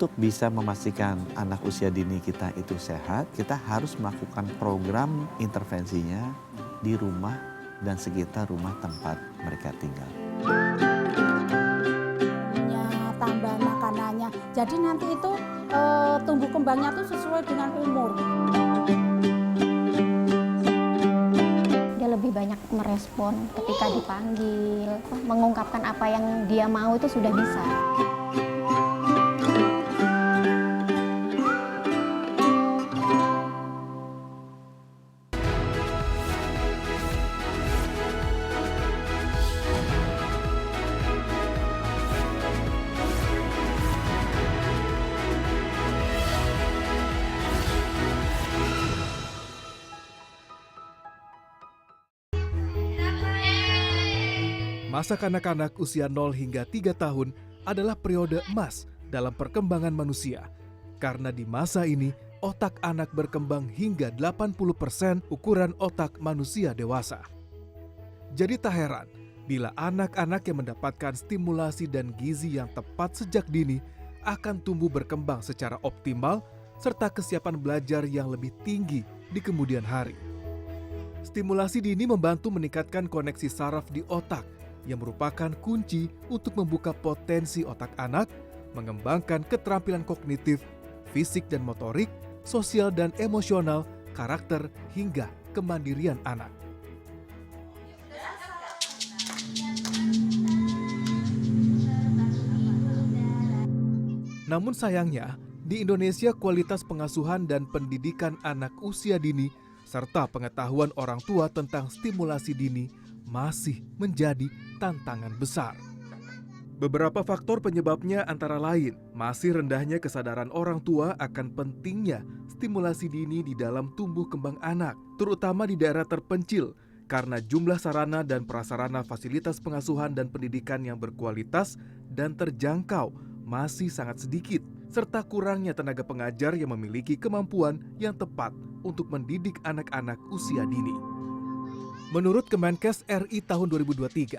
untuk bisa memastikan anak usia dini kita itu sehat, kita harus melakukan program intervensinya di rumah dan sekitar rumah tempat mereka tinggal. Tambah makanannya, jadi nanti itu tumbuh kembangnya tuh sesuai dengan umur. Dia lebih banyak merespon ketika dipanggil, mengungkapkan apa yang dia mau itu sudah bisa. Masa kanak-kanak usia 0 hingga 3 tahun adalah periode emas dalam perkembangan manusia. Karena di masa ini, otak anak berkembang hingga 80% ukuran otak manusia dewasa. Jadi tak heran bila anak-anak yang mendapatkan stimulasi dan gizi yang tepat sejak dini akan tumbuh berkembang secara optimal serta kesiapan belajar yang lebih tinggi di kemudian hari. Stimulasi dini membantu meningkatkan koneksi saraf di otak yang merupakan kunci untuk membuka potensi otak anak, mengembangkan keterampilan kognitif, fisik dan motorik, sosial dan emosional, karakter, hingga kemandirian anak. Namun sayangnya, di Indonesia kualitas pengasuhan dan pendidikan anak usia dini serta pengetahuan orang tua tentang stimulasi dini masih menjadi tantangan besar. Beberapa faktor penyebabnya antara lain masih rendahnya kesadaran orang tua akan pentingnya stimulasi dini di dalam tumbuh kembang anak, terutama di daerah terpencil karena jumlah sarana dan prasarana fasilitas pengasuhan dan pendidikan yang berkualitas dan terjangkau masih sangat sedikit, serta kurangnya tenaga pengajar yang memiliki kemampuan yang tepat untuk mendidik anak-anak usia dini. Menurut Kemenkes RI tahun 2023,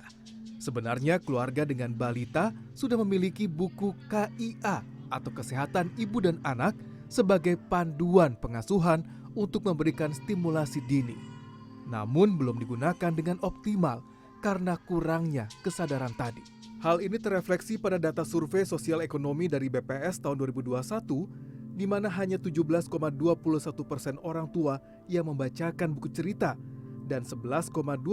sebenarnya keluarga dengan balita sudah memiliki buku KIA atau Kesehatan Ibu dan Anak sebagai panduan pengasuhan untuk memberikan stimulasi dini. Namun belum digunakan dengan optimal karena kurangnya kesadaran tadi. Hal ini terefleksi pada data survei sosial ekonomi dari BPS tahun 2021, di mana hanya 17,21% orang tua yang membacakan buku cerita dan 11,12%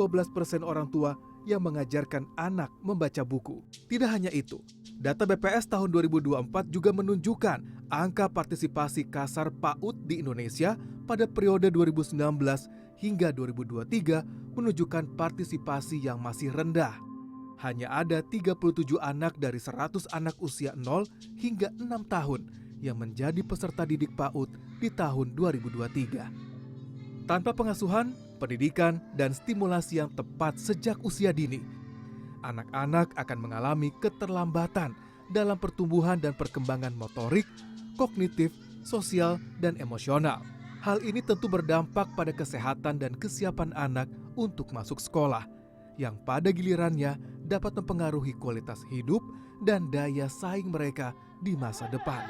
orang tua yang mengajarkan anak membaca buku. Tidak hanya itu, data BPS tahun 2024 juga menunjukkan angka partisipasi kasar PAUD di Indonesia pada periode 2019 hingga 2023 menunjukkan partisipasi yang masih rendah. Hanya ada 37 anak dari 100 anak usia 0 hingga 6 tahun yang menjadi peserta didik PAUD di tahun 2023. Tanpa pengasuhan, pendidikan, dan stimulasi yang tepat sejak usia dini, anak-anak akan mengalami keterlambatan dalam pertumbuhan dan perkembangan motorik, kognitif, sosial, dan emosional. Hal ini tentu berdampak pada kesehatan dan kesiapan anak untuk masuk sekolah, yang pada gilirannya dapat mempengaruhi kualitas hidup dan daya saing mereka di masa depan.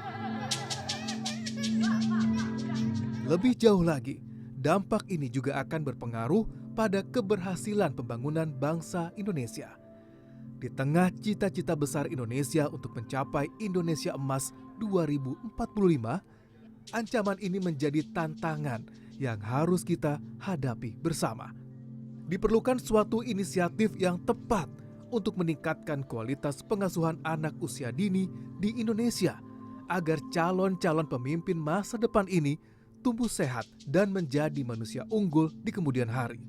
Lebih jauh lagi, dampak ini juga akan berpengaruh pada keberhasilan pembangunan bangsa Indonesia. Di tengah cita-cita besar Indonesia untuk mencapai Indonesia Emas 2045, ancaman ini menjadi tantangan yang harus kita hadapi bersama. Diperlukan suatu inisiatif yang tepat untuk meningkatkan kualitas pengasuhan anak usia dini di Indonesia agar calon-calon pemimpin masa depan ini tumbuh sehat dan menjadi manusia unggul di kemudian hari.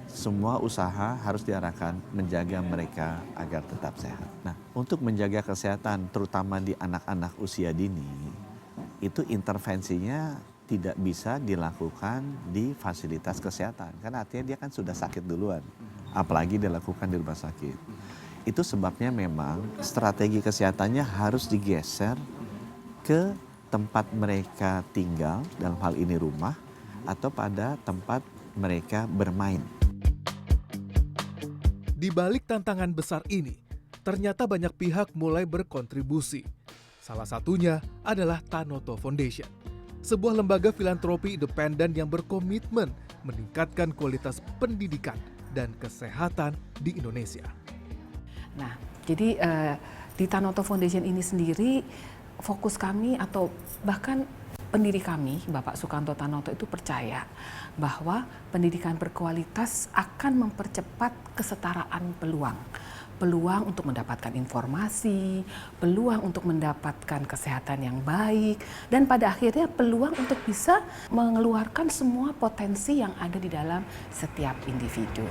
Semua usaha harus diarahkan menjaga mereka agar tetap sehat. Nah, untuk menjaga kesehatan terutama di anak-anak usia dini, itu intervensinya tidak bisa dilakukan di fasilitas kesehatan. Karena artinya dia kan sudah sakit duluan, apalagi dilakukan di rumah sakit. Itu sebabnya memang strategi kesehatannya harus digeser ke tempat mereka tinggal, dalam hal ini rumah, atau pada tempat mereka bermain. Di balik tantangan besar ini, ternyata banyak pihak mulai berkontribusi. Salah satunya adalah Tanoto Foundation, sebuah lembaga filantropi independen yang berkomitmen meningkatkan kualitas pendidikan dan kesehatan di Indonesia. Nah, jadi di Tanoto Foundation ini sendiri fokus kami atau bahkan pendiri kami, Bapak Sukanto Tanoto itu percaya bahwa pendidikan berkualitas akan mempercepat kesetaraan peluang. Peluang untuk mendapatkan informasi, peluang untuk mendapatkan kesehatan yang baik, dan pada akhirnya peluang untuk bisa mengeluarkan semua potensi yang ada di dalam setiap individu.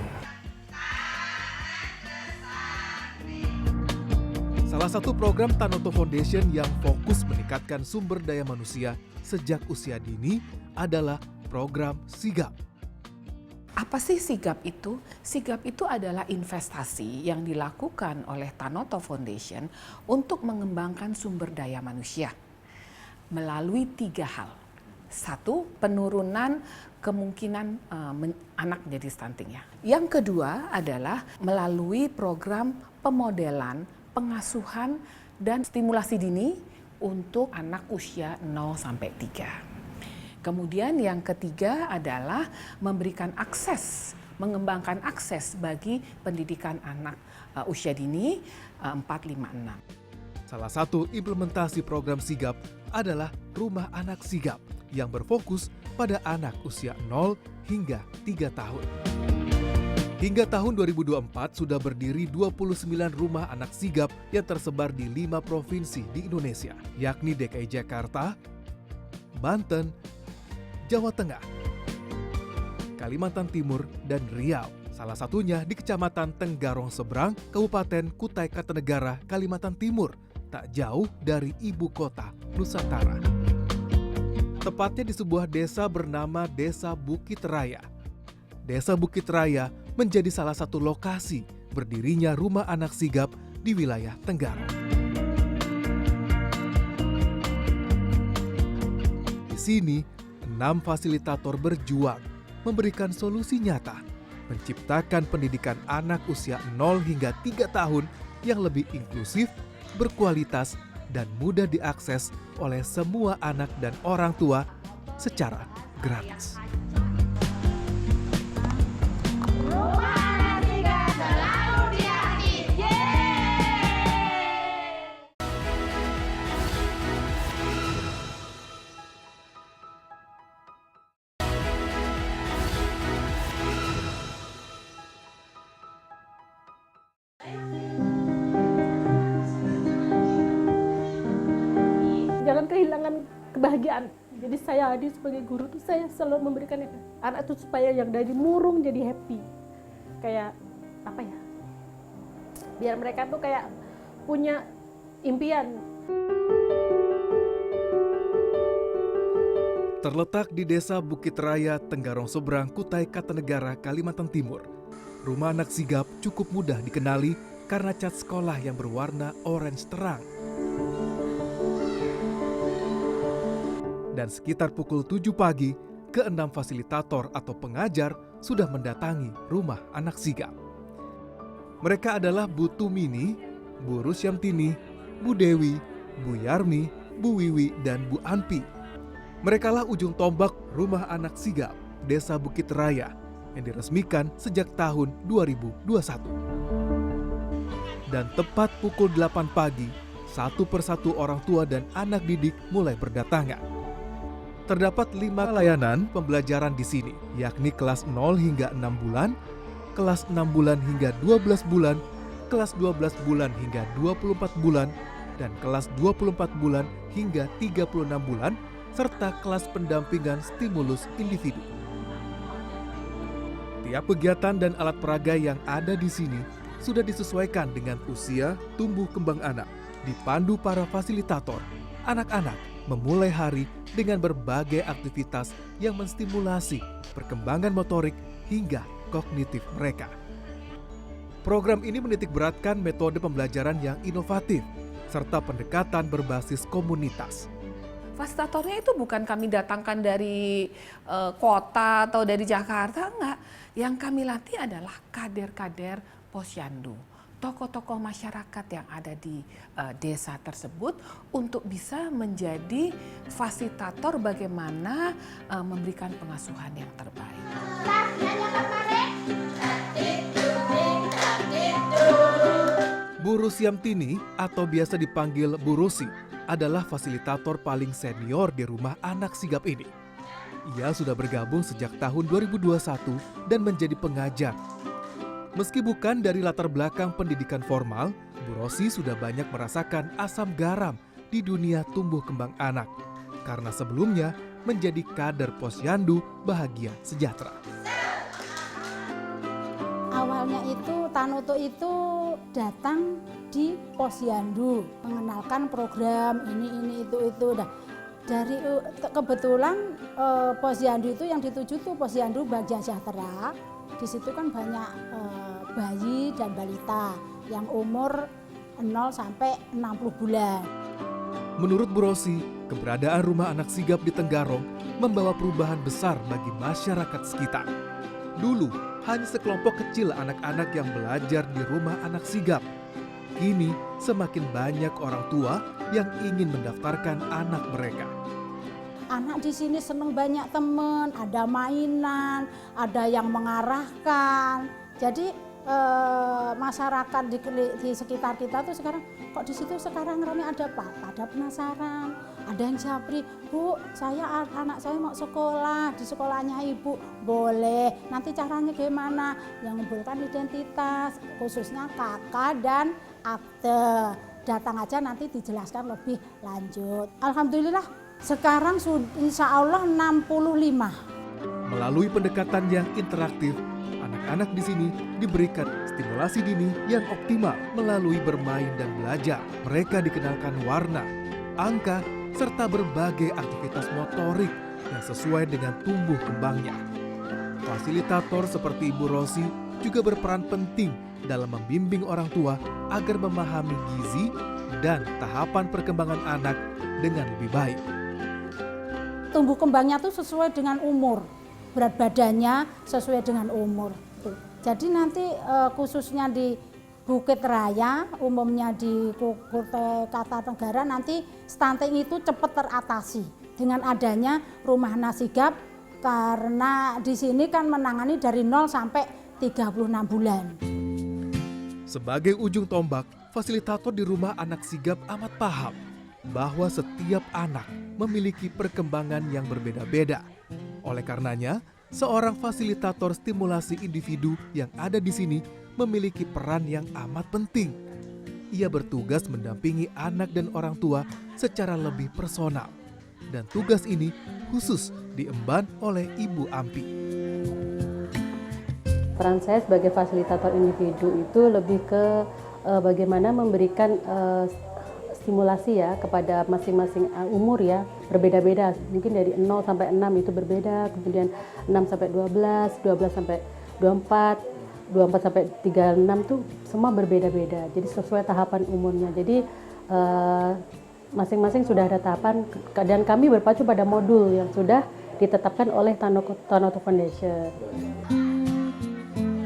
Salah satu program Tanoto Foundation yang fokus meningkatkan sumber daya manusia sejak usia dini adalah program Sigap. Apa sih Sigap itu? Sigap itu adalah investasi yang dilakukan oleh Tanoto Foundation untuk mengembangkan sumber daya manusia melalui 3 hal. 1, penurunan kemungkinan anak menjadi stunting ya. Yang kedua adalah melalui program pemodelan, pengasuhan, dan stimulasi dini untuk anak usia 0 sampai 3. Kemudian yang ketiga adalah memberikan akses, mengembangkan akses bagi pendidikan anak usia dini 4, 5, 6. Salah satu implementasi program Sigap adalah Rumah Anak Sigap yang berfokus pada anak usia 0 hingga 3 tahun. Hingga tahun 2024 sudah berdiri 29 rumah anak sigap yang tersebar di 5 provinsi di Indonesia, yakni DKI Jakarta, Banten, Jawa Tengah, Kalimantan Timur, dan Riau. Salah satunya di Kecamatan Tenggarong Seberang, Kabupaten Kutai Kartanegara, Kalimantan Timur, tak jauh dari ibu kota Nusantara. Tepatnya di sebuah desa bernama Desa Bukit Raya. Desa Bukit Raya menjadi salah satu lokasi berdirinya rumah anak sigap di wilayah Tenggarong. Di sini, 6 fasilitator berjuang memberikan solusi nyata, menciptakan pendidikan anak usia 0 hingga 3 tahun yang lebih inklusif, berkualitas, dan mudah diakses oleh semua anak dan orang tua secara gratis. Jangan kehilangan kebahagiaan. Jadi saya Adi sebagai guru tuh saya selalu memberikan anak tuh supaya yang dari murung jadi happy. Kayak apa ya? Biar mereka tuh kayak punya impian. Terletak di Desa Bukit Raya, Tenggarong Seberang, Kutai Kartanegara, Kalimantan Timur, rumah anak sigap cukup mudah dikenali karena cat sekolah yang berwarna orange terang. Dan sekitar pukul 7 pagi, ke-6 fasilitator atau pengajar sudah mendatangi rumah anak sigap. Mereka adalah Bu Tumini, Bu Rusyamtini, Bu Dewi, Bu Yarmi, Bu Wiwi, dan Bu Anpi. Merekalah ujung tombak rumah anak sigap Desa Bukit Raya yang diresmikan sejak tahun 2021. Dan tepat pukul 8 pagi, satu persatu orang tua dan anak didik mulai berdatangan. Terdapat 5 layanan pembelajaran di sini, yakni kelas 0 hingga 6 bulan, kelas 6 bulan hingga 12 bulan, kelas 12 bulan hingga 24 bulan, dan kelas 24 bulan hingga 36 bulan, serta kelas pendampingan stimulus individu. Tiap kegiatan dan alat peraga yang ada di sini sudah disesuaikan dengan usia tumbuh kembang anak, dipandu para fasilitator. Anak-anak memulai hari dengan berbagai aktivitas yang menstimulasi perkembangan motorik hingga kognitif mereka. Program ini menitikberatkan metode pembelajaran yang inovatif serta pendekatan berbasis komunitas. Fasilitatornya itu bukan kami datangkan dari kota atau dari Jakarta, enggak. Yang kami latih adalah kader-kader posyandu, tokoh-tokoh masyarakat yang ada di desa tersebut untuk bisa menjadi fasilitator bagaimana memberikan pengasuhan yang terbaik. Bu Rusiamtini atau biasa dipanggil Bu Rusi adalah fasilitator paling senior di rumah anak sigap ini. Ia sudah bergabung sejak tahun 2021 dan menjadi pengajar. Meski bukan dari latar belakang pendidikan formal, Bu Rosi sudah banyak merasakan asam garam di dunia tumbuh kembang anak. Karena sebelumnya menjadi kader Posyandu Bahagia Sejahtera. Awalnya itu Tanoto itu datang di Posyandu mengenalkan program ini itu. Nah, dari kebetulan Posyandu itu yang dituju tuh Posyandu Bahagia Sejahtera. Di situ kan banyak bayi dan balita yang umur 0 sampai 60 bulan. Menurut Bu Rosi, keberadaan rumah anak sigap di Tenggarong membawa perubahan besar bagi masyarakat sekitar. Dulu, hanya sekelompok kecil anak-anak yang belajar di rumah anak sigap. Kini, semakin banyak orang tua yang ingin mendaftarkan anak mereka. Anak di sini seneng banyak teman, ada mainan, ada yang mengarahkan. Jadi masyarakat di sekitar kita tuh sekarang kok di situ sekarang rame ada apa? Pada penasaran, ada yang japri, Bu, anak saya mau sekolah di sekolahnya Ibu, boleh. Nanti caranya gimana? Yang mengumpulkan identitas, khususnya KK dan akte. Datang aja nanti dijelaskan lebih lanjut. Alhamdulillah sekarang insya Allah 65. Melalui pendekatan yang interaktif, anak-anak di sini diberikan stimulasi dini yang optimal melalui bermain dan belajar. Mereka dikenalkan warna, angka, serta berbagai aktivitas motorik yang sesuai dengan tumbuh kembangnya. Fasilitator seperti Ibu Rosi juga berperan penting dalam membimbing orang tua agar memahami gizi dan tahapan perkembangan anak dengan lebih baik. Tumbuh kembangnya tuh sesuai dengan umur, berat badannya sesuai dengan umur. Jadi nanti khususnya di Bukit Raya, umumnya di Kutai Kartanegara nanti stunting itu cepat teratasi dengan adanya rumah anak sigap karena di sini kan menangani dari 0 sampai 36 bulan. Sebagai ujung tombak, fasilitator di rumah anak sigap amat paham bahwa setiap anak memiliki perkembangan yang berbeda-beda. Oleh karenanya, seorang fasilitator stimulasi individu yang ada di sini memiliki peran yang amat penting. Ia bertugas mendampingi anak dan orang tua secara lebih personal. Dan tugas ini khusus diemban oleh Ibu Ampi. Peran saya sebagai fasilitator individu itu lebih ke bagaimana memberikan stimulasi ya kepada masing-masing umur ya, berbeda-beda. Mungkin dari 0 sampai 6 itu berbeda, kemudian 6 sampai 12, 12 sampai 24, 24 sampai 36 tuh semua berbeda-beda. Jadi sesuai tahapan umurnya. Jadi masing-masing sudah ada tahapan dan kami berpacu pada modul yang sudah ditetapkan oleh Tanoto Foundation.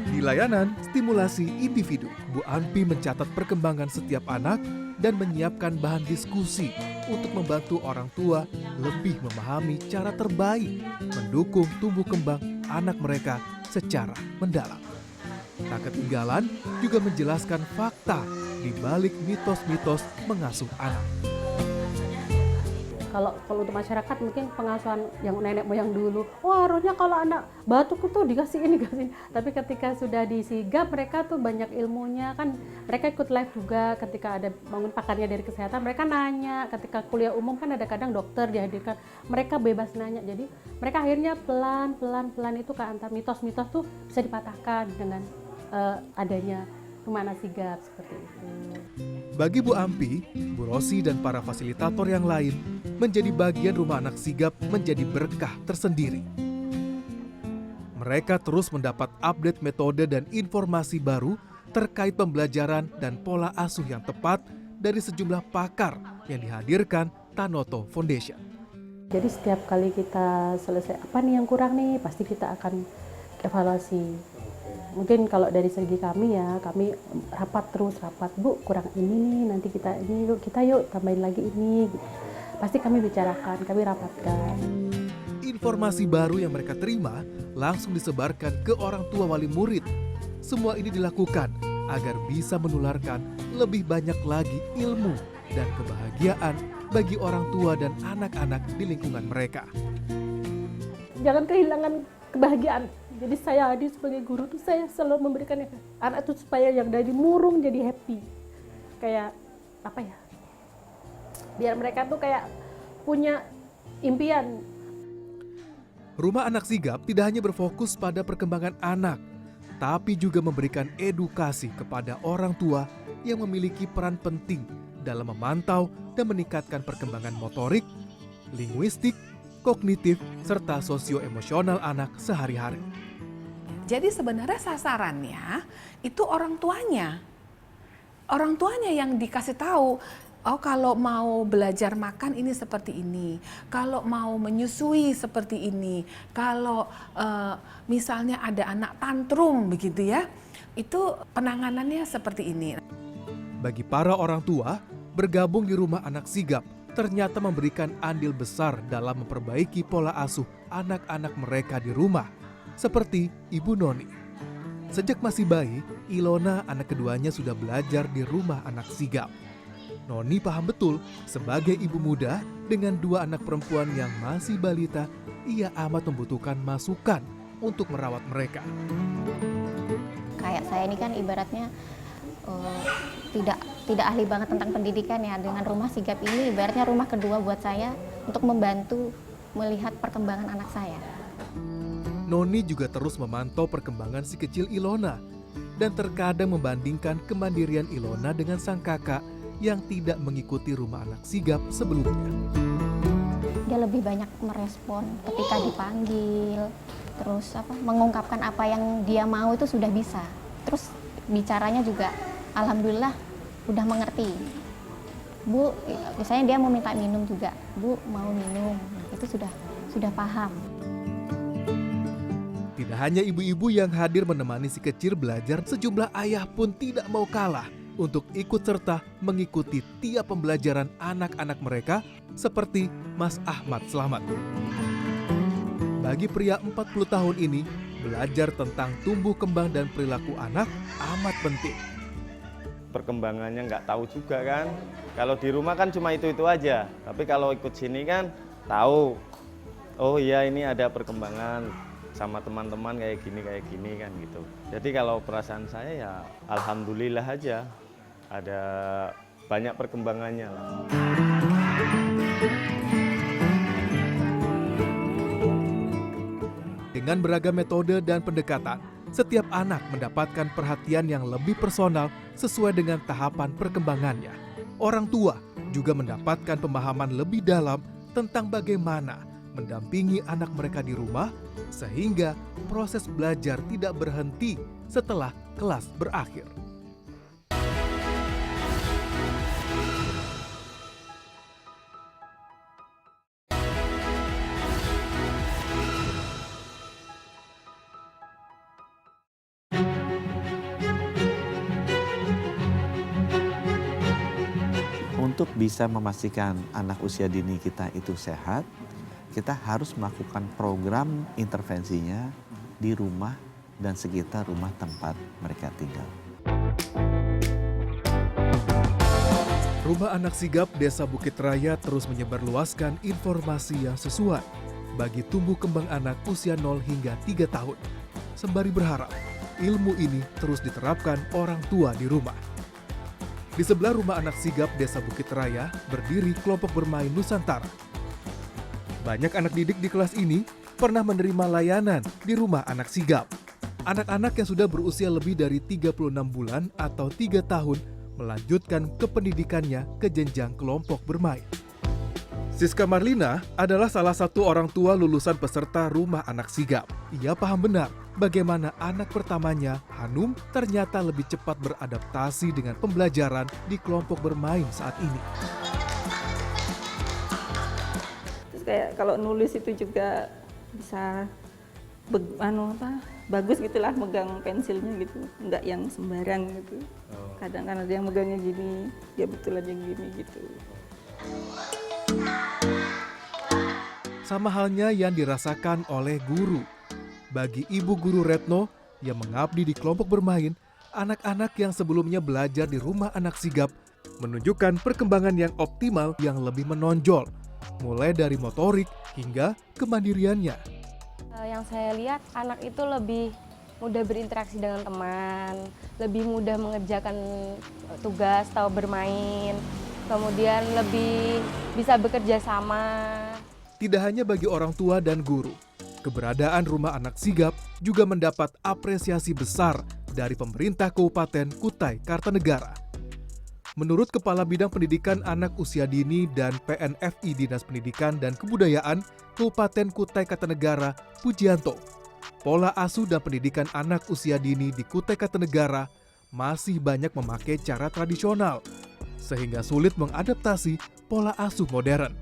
Di layanan stimulasi individu, Bu Ampi mencatat perkembangan setiap anak dan menyiapkan bahan diskusi untuk membantu orang tua lebih memahami cara terbaik mendukung tumbuh kembang anak mereka secara mendalam. Tak ketinggalan juga menjelaskan fakta di balik mitos-mitos mengasuh anak. Kalau untuk masyarakat mungkin pengasuhan yang nenek moyang dulu, wah harusnya kalau anak batuk tuh dikasih ini, dikasih ini. Tapi ketika sudah disigap mereka tuh banyak ilmunya kan, mereka ikut live juga ketika ada bangun pakarnya dari kesehatan, mereka nanya, ketika kuliah umum kan ada kadang dokter dihadirkan, mereka bebas nanya, jadi mereka akhirnya pelan-pelan itu ke antar mitos-mitos tuh bisa dipatahkan dengan adanya rumah anak sigap seperti itu. Bagi Bu Ampi, Bu Rosi dan para fasilitator yang lain, menjadi bagian rumah anak sigap menjadi berkah tersendiri. Mereka terus mendapat update metode dan informasi baru terkait pembelajaran dan pola asuh yang tepat dari sejumlah pakar yang dihadirkan Tanoto Foundation. Jadi setiap kali kita selesai apa nih yang kurang nih, pasti kita akan evaluasi. mungkin kalau dari segi kami ya, kami rapat Bu, kurang ini nih, nanti kita yuk tambahin lagi ini. Pasti kami bicarakan, kami rapatkan. Informasi baru yang mereka terima langsung disebarkan ke orang tua wali murid. Semua ini dilakukan agar bisa menularkan lebih banyak lagi ilmu dan kebahagiaan bagi orang tua dan anak-anak di lingkungan mereka. Jangan kehilangan kebahagiaan. Jadi saya Adi sebagai guru tuh saya selalu memberikan anak tuh supaya yang dari murung jadi happy. Kayak apa ya? Biar mereka tuh kayak punya impian. Rumah Anak Sigap tidak hanya berfokus pada perkembangan anak, tapi juga memberikan edukasi kepada orang tua yang memiliki peran penting dalam memantau dan meningkatkan perkembangan motorik, linguistik, kognitif, serta sosioemosional anak sehari-hari. Jadi sebenarnya sasarannya itu orang tuanya. Orang tuanya yang dikasih tahu, oh kalau mau belajar makan ini seperti ini, kalau mau menyusui seperti ini, kalau misalnya ada anak tantrum begitu ya, itu penanganannya seperti ini. Bagi para orang tua, bergabung di Rumah Anak Sigap ternyata memberikan andil besar dalam memperbaiki pola asuh anak-anak mereka di rumah, seperti Ibu Noni. Sejak masih bayi, Ilona anak keduanya sudah belajar di Rumah Anak Sigap. Noni paham betul sebagai ibu muda dengan 2 anak perempuan yang masih balita, ia amat membutuhkan masukan untuk merawat mereka. Kayak saya ini kan ibaratnya tidak ahli banget tentang pendidikan ya. Dengan Rumah Sigap ini ibaratnya rumah kedua buat saya untuk membantu melihat perkembangan anak saya. Noni juga terus memantau perkembangan si kecil Ilona dan terkadang membandingkan kemandirian Ilona dengan sang kakak yang tidak mengikuti Rumah Anak Sigap sebelumnya. Dia lebih banyak merespon ketika dipanggil, terus mengungkapkan apa yang dia mau itu sudah bisa. Terus bicaranya juga alhamdulillah udah mengerti. Bu, misalnya dia mau minta minum juga, Bu mau minum, itu sudah paham. Tidak hanya ibu-ibu yang hadir menemani si kecil belajar, sejumlah ayah pun tidak mau kalah untuk ikut serta mengikuti tiap pembelajaran anak-anak mereka seperti Mas Ahmad Slamet. Bagi pria 40 tahun ini, belajar tentang tumbuh kembang dan perilaku anak amat penting. Perkembangannya nggak tahu juga kan. Kalau di rumah kan cuma itu-itu aja. Tapi kalau ikut sini kan tahu, oh iya ini ada perkembangan sama teman-teman kayak gini kan gitu. Jadi kalau perasaan saya ya alhamdulillah aja. Ada banyak perkembangannya lah. Dengan beragam metode dan pendekatan, setiap anak mendapatkan perhatian yang lebih personal sesuai dengan tahapan perkembangannya. Orang tua juga mendapatkan pemahaman lebih dalam tentang bagaimana mendampingi anak mereka di rumah sehingga proses belajar tidak berhenti setelah kelas berakhir. Untuk bisa memastikan anak usia dini kita itu sehat, kita harus melakukan program intervensinya di rumah dan sekitar rumah tempat mereka tinggal. Rumah Anak Sigap Desa Bukit Raya terus menyebarluaskan informasi yang sesuai bagi tumbuh kembang anak usia 0 hingga 3 tahun. Sembari berharap ilmu ini terus diterapkan orang tua di rumah. Di sebelah Rumah Anak Sigap Desa Bukit Raya berdiri kelompok bermain Nusantara. Banyak anak didik di kelas ini pernah menerima layanan di Rumah Anak Sigap. Anak-anak yang sudah berusia lebih dari 36 bulan atau 3 tahun melanjutkan ke pendidikannya ke jenjang kelompok bermain. Siska Marlina adalah salah satu orang tua lulusan peserta Rumah Anak Sigap. Ia paham benar bagaimana anak pertamanya, Hanum, ternyata lebih cepat beradaptasi dengan pembelajaran di kelompok bermain saat ini. Terus kayak kalau nulis itu juga bisa bagus gitulah megang pensilnya gitu, nggak yang sembarang gitu. Kadang kan ada yang megangnya gini, ya betulan yang gini gitu. Sama halnya yang dirasakan oleh guru. Bagi Ibu Guru Retno yang mengabdi di kelompok bermain, anak-anak yang sebelumnya belajar di rumah anak sigap menunjukkan perkembangan yang optimal yang lebih menonjol, mulai dari motorik hingga kemandiriannya. Yang saya lihat anak itu lebih mudah berinteraksi dengan teman, lebih mudah mengerjakan tugas atau bermain, kemudian lebih bisa bekerja sama. Tidak hanya bagi orang tua dan guru, keberadaan rumah anak sigap juga mendapat apresiasi besar dari pemerintah Kabupaten Kutai Kartanegara. Menurut Kepala Bidang Pendidikan Anak Usia Dini dan PNFI Dinas Pendidikan dan Kebudayaan Kabupaten Kutai Kartanegara, Pujianto, pola asuh dan pendidikan anak usia dini di Kutai Kartanegara masih banyak memakai cara tradisional, sehingga sulit mengadaptasi pola asuh modern.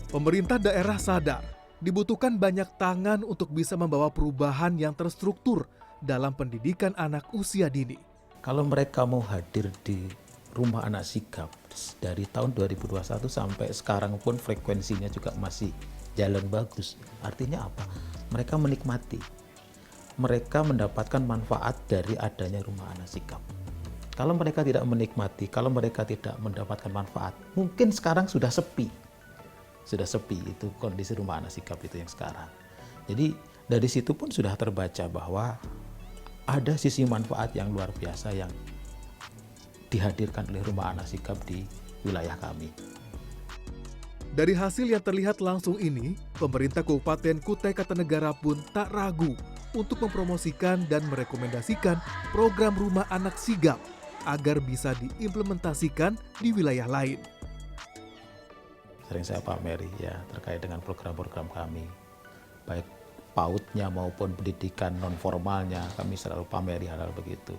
Pemerintah daerah sadar dibutuhkan banyak tangan untuk bisa membawa perubahan yang terstruktur dalam pendidikan anak usia dini. Kalau mereka mau hadir di rumah anak sigap dari tahun 2021 sampai sekarang pun frekuensinya juga masih jalan bagus. Artinya apa? Mereka menikmati. Mereka mendapatkan manfaat dari adanya rumah anak sigap. Kalau mereka tidak menikmati, kalau mereka tidak mendapatkan manfaat, mungkin sekarang sudah sepi. Sudah sepi itu kondisi rumah anak sigap itu yang sekarang. Jadi dari situ pun sudah terbaca bahwa ada sisi manfaat yang luar biasa yang dihadirkan oleh rumah anak sigap di wilayah kami. Dari hasil yang terlihat langsung ini, pemerintah Kabupaten Kutai Kartanegara pun tak ragu untuk mempromosikan dan merekomendasikan program rumah anak sigap agar bisa diimplementasikan di wilayah lain. Sering saya pameri ya terkait dengan program-program kami, baik PAUD-nya maupun pendidikan non formalnya, kami selalu pameri hal-hal begitu.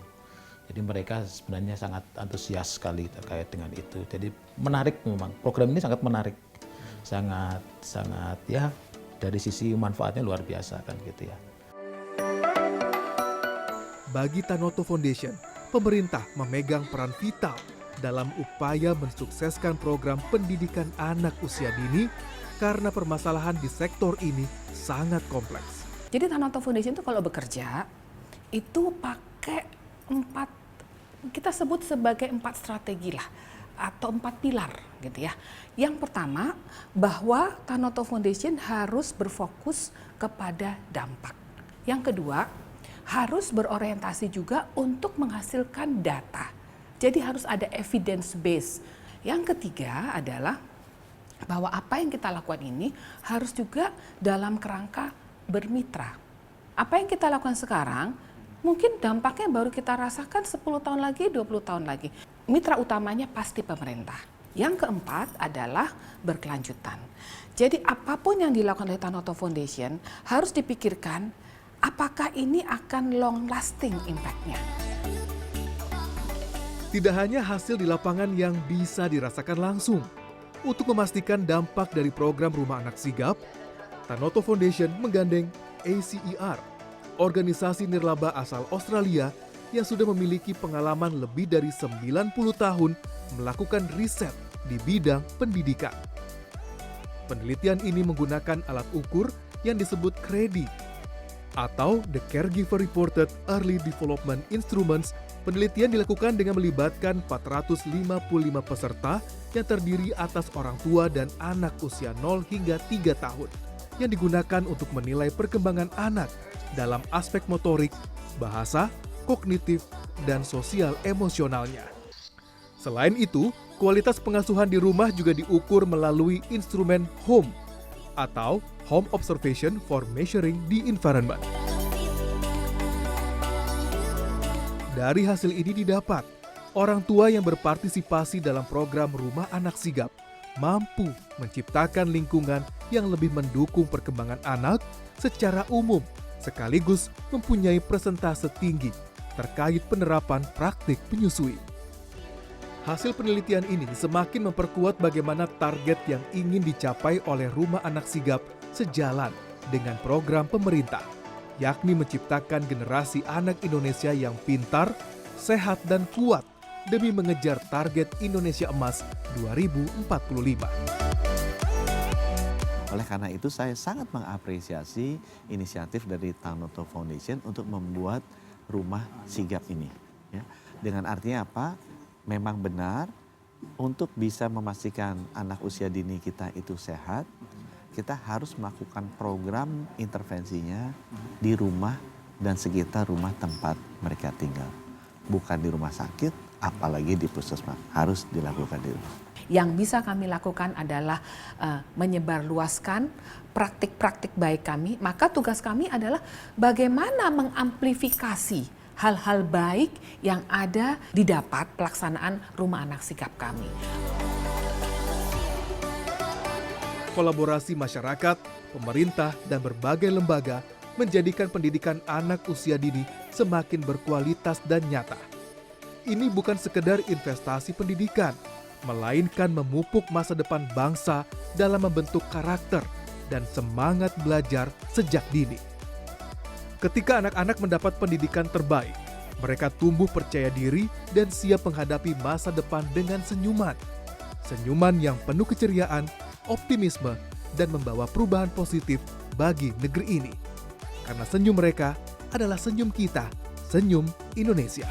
Jadi mereka sebenarnya sangat antusias sekali terkait dengan itu. Jadi menarik memang, program ini sangat menarik, sangat ya dari sisi manfaatnya luar biasa kan gitu ya. Bagi Tanoto Foundation, pemerintah memegang peran vital dalam upaya mensukseskan program pendidikan anak usia dini karena permasalahan di sektor ini sangat kompleks. Jadi Tanoto Foundation itu kalau bekerja itu pakai kita sebut sebagai 4 strategi lah atau 4 pilar gitu ya. Yang pertama bahwa Tanoto Foundation harus berfokus kepada dampak. Yang kedua harus berorientasi juga untuk menghasilkan data. Jadi harus ada evidence base. Yang ketiga adalah bahwa apa yang kita lakukan ini harus juga dalam kerangka bermitra. Apa yang kita lakukan sekarang mungkin dampaknya baru kita rasakan 10 tahun lagi, 20 tahun lagi. Mitra utamanya pasti pemerintah. Yang keempat adalah berkelanjutan. Jadi apapun yang dilakukan oleh Tanoto Foundation harus dipikirkan apakah ini akan long lasting impact-nya. Tidak hanya hasil di lapangan yang bisa dirasakan langsung. Untuk memastikan dampak dari program Rumah Anak Sigap, Tanoto Foundation menggandeng ACER, organisasi nirlaba asal Australia yang sudah memiliki pengalaman lebih dari 90 tahun melakukan riset di bidang pendidikan. Penelitian ini menggunakan alat ukur yang disebut CREDI atau The Caregiver Reported Early Development Instruments. Penelitian dilakukan dengan melibatkan 455 peserta yang terdiri atas orang tua dan anak usia 0 hingga 3 tahun yang digunakan untuk menilai perkembangan anak dalam aspek motorik, bahasa, kognitif, dan sosial emosionalnya. Selain itu, kualitas pengasuhan di rumah juga diukur melalui instrumen HOME atau Home Observation for Measuring the Environment. Dari hasil ini didapat, orang tua yang berpartisipasi dalam program Rumah Anak Sigap mampu menciptakan lingkungan yang lebih mendukung perkembangan anak secara umum, sekaligus mempunyai persentase tinggi terkait penerapan praktik menyusui. Hasil penelitian ini semakin memperkuat bagaimana target yang ingin dicapai oleh Rumah Anak Sigap sejalan dengan program pemerintah, yakni menciptakan generasi anak Indonesia yang pintar, sehat, dan kuat demi mengejar target Indonesia Emas 2045. Oleh karena itu saya sangat mengapresiasi inisiatif dari Tanoto Foundation untuk membuat rumah sigap ini. Ya. Dengan artinya apa? Memang benar untuk bisa memastikan anak usia dini kita itu sehat, kita harus melakukan program intervensinya di rumah dan sekitar rumah tempat mereka tinggal. Bukan di rumah sakit, apalagi di puskesmas. Harus dilakukan di rumah. Yang bisa kami lakukan adalah menyebarluaskan praktik-praktik baik kami. Maka tugas kami adalah bagaimana mengamplifikasi hal-hal baik yang ada didapat pelaksanaan rumah anak sigap kami. Kolaborasi masyarakat, pemerintah, dan berbagai lembaga menjadikan pendidikan anak usia dini semakin berkualitas dan nyata. Ini bukan sekedar investasi pendidikan, melainkan memupuk masa depan bangsa dalam membentuk karakter dan semangat belajar sejak dini. Ketika anak-anak mendapat pendidikan terbaik, mereka tumbuh percaya diri dan siap menghadapi masa depan dengan senyuman. Senyuman yang penuh keceriaan, optimisme, dan membawa perubahan positif bagi negeri ini. Karena senyum mereka adalah senyum kita, senyum Indonesia.